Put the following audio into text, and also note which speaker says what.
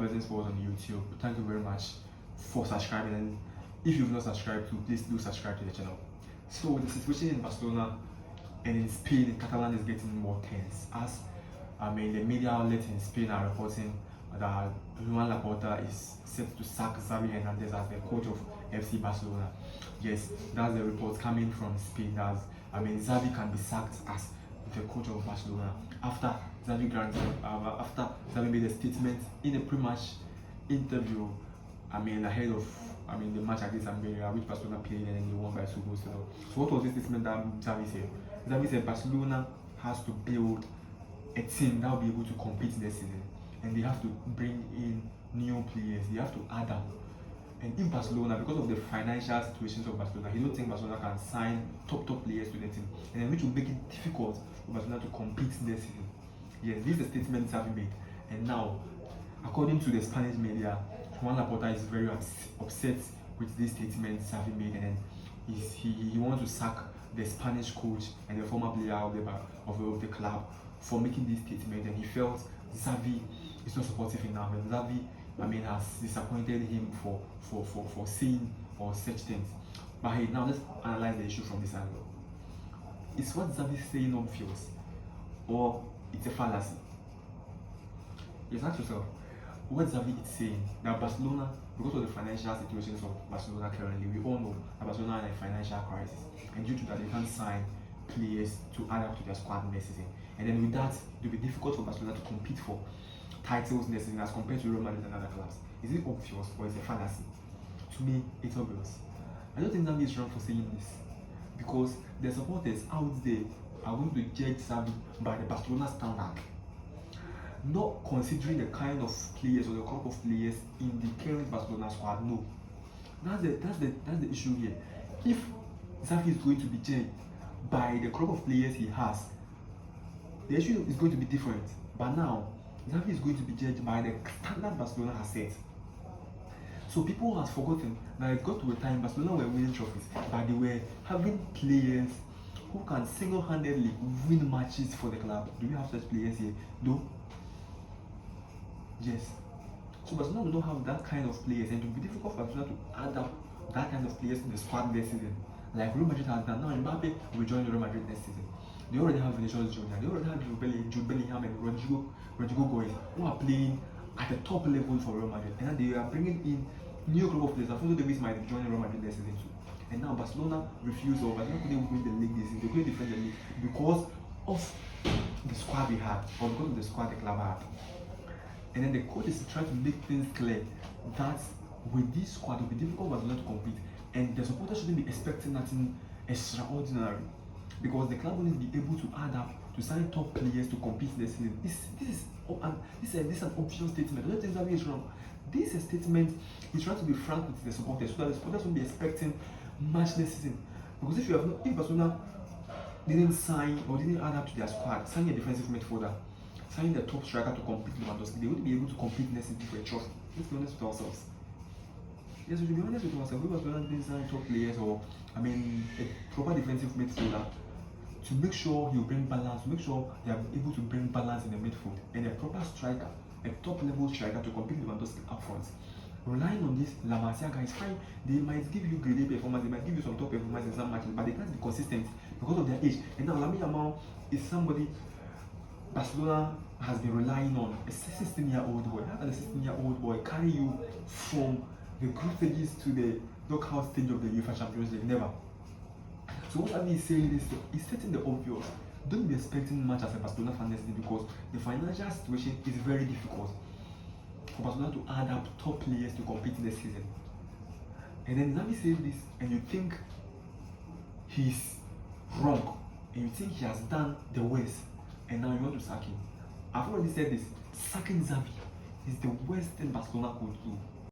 Speaker 1: Betting Sports on YouTube. Thank you very much for subscribing, and if you've not subscribed to, please do subscribe to the channel. So the situation in Barcelona and in Spain, in Catalan, is getting more tense as the media outlets in Spain are reporting that Joan Laporta is set to sack Xavi Hernandez as the coach of FC Barcelona. Yes, that's the report coming from Spain. Xavi can be sacked as the coach of Barcelona after after Xavi made a statement in a pre-match interview. Ahead of the match against Almeria, which Barcelona played, and then they won by 2 goals. So what was this statement that Xavi said? Xavi said Barcelona has to build a team that will be able to compete this season, and they have to bring in new players. They have to add up. And in Barcelona, because of the financial situations of Barcelona, he don't think Barcelona can sign top players to the team, and then which will make it difficult for Barcelona to compete this season. Yes, this is the statement Xavi made, and now, according to the Spanish media, Joan Laporta is very upset with this statement Xavi made, and then he wants to sack the Spanish coach and the former player of the club for making this statement, and he felt Xavi is not supportive enough, and Xavi has disappointed him for saying or such things. But hey, now let's analyze the issue from this angle. Is what Xavi is saying obvious, or it's a fallacy? Just ask yourself, what Xavi is saying that Barcelona, because of the financial situations of Barcelona currently, we all know that Barcelona are in a financial crisis, and due to that, they can't sign players to add up to their squad next season. And then with that, it will be difficult for Barcelona to compete for titles next season as compared to Real Madrid and other clubs. Is it obvious or is it a fallacy? To me, it's obvious. I don't think Xavi is wrong for saying this, because the supporters out there are going to judge Xavi by the Barcelona standard, not considering the kind of players or the crop of players in the current Barcelona squad. No, that's the issue here. If Xavi is going to be judged by the crop of players he has, the issue is going to be different. But now, Xavi is going to be judged by the standard Barcelona has set. So people have forgotten that it got to a time Barcelona were winning trophies, but they were having players who can single-handedly win matches for the club. Do we have such players here? No. Yes. So Barcelona don't have that kind of players, and it will be difficult for Barcelona to add up that kind of players in the squad next season, like Real Madrid has done. Now Mbappe will join Real Madrid next season. They already have Vinicius Junior, they already have Jude Bellingham and Rodrigo Goes, who are playing at the top level for Real Madrid, and they are bringing in new group of players. Alfonso Davies might join Real Madrid next season too. And now Barcelona refused, or Barcelona couldn't win the league this season. They couldn't defend the league because of the squad they had, or because of the squad the club had. And then the coach is trying to make things clear that with this squad it will be difficult for Barcelona to compete, and the supporters shouldn't be expecting nothing extraordinary, because the club will be able to add up to sign top players to compete this season. This is an obvious statement. I don't think Xavi is wrong. This is a statement he's trying to be frank with the supporters, so that the supporters won't be expecting much this season. Because if Barcelona didn't sign or didn't add up to their squad, sign a defensive midfielder, signing the top striker to compete with Lewandowski, they wouldn't be able to compete next season for a trophy. Let's be honest with ourselves. Yes, we should be honest with ourselves. If Barcelona didn't sign top players, or a proper defensive midfielder, to make sure he'll bring balance, to make sure they are able to bring balance in the midfield, and a proper striker, a top level striker to compete with Lewandowski up front. Relying on this La Masia guys, fine, they might give you great performance, they might give you some top performance in some matches, but they can't be consistent because of their age. And now Lamine Yamal is somebody Barcelona has been relying on, a 16-year-old boy. How can a 16-year-old boy carry you from the group stages to the knockout stage of the UEFA Champions League? Never. So what Xavi is saying is, he's setting the obvious. Don't be expecting much as a Barcelona fan next season, because the financial situation is very difficult for Barcelona to add up top players to compete in the season. And then Xavi says this, and you think he's wrong, and you think he has done the worst, and now you want to sack him. I've already said this, sacking Xavi is the worst thing Barcelona could do.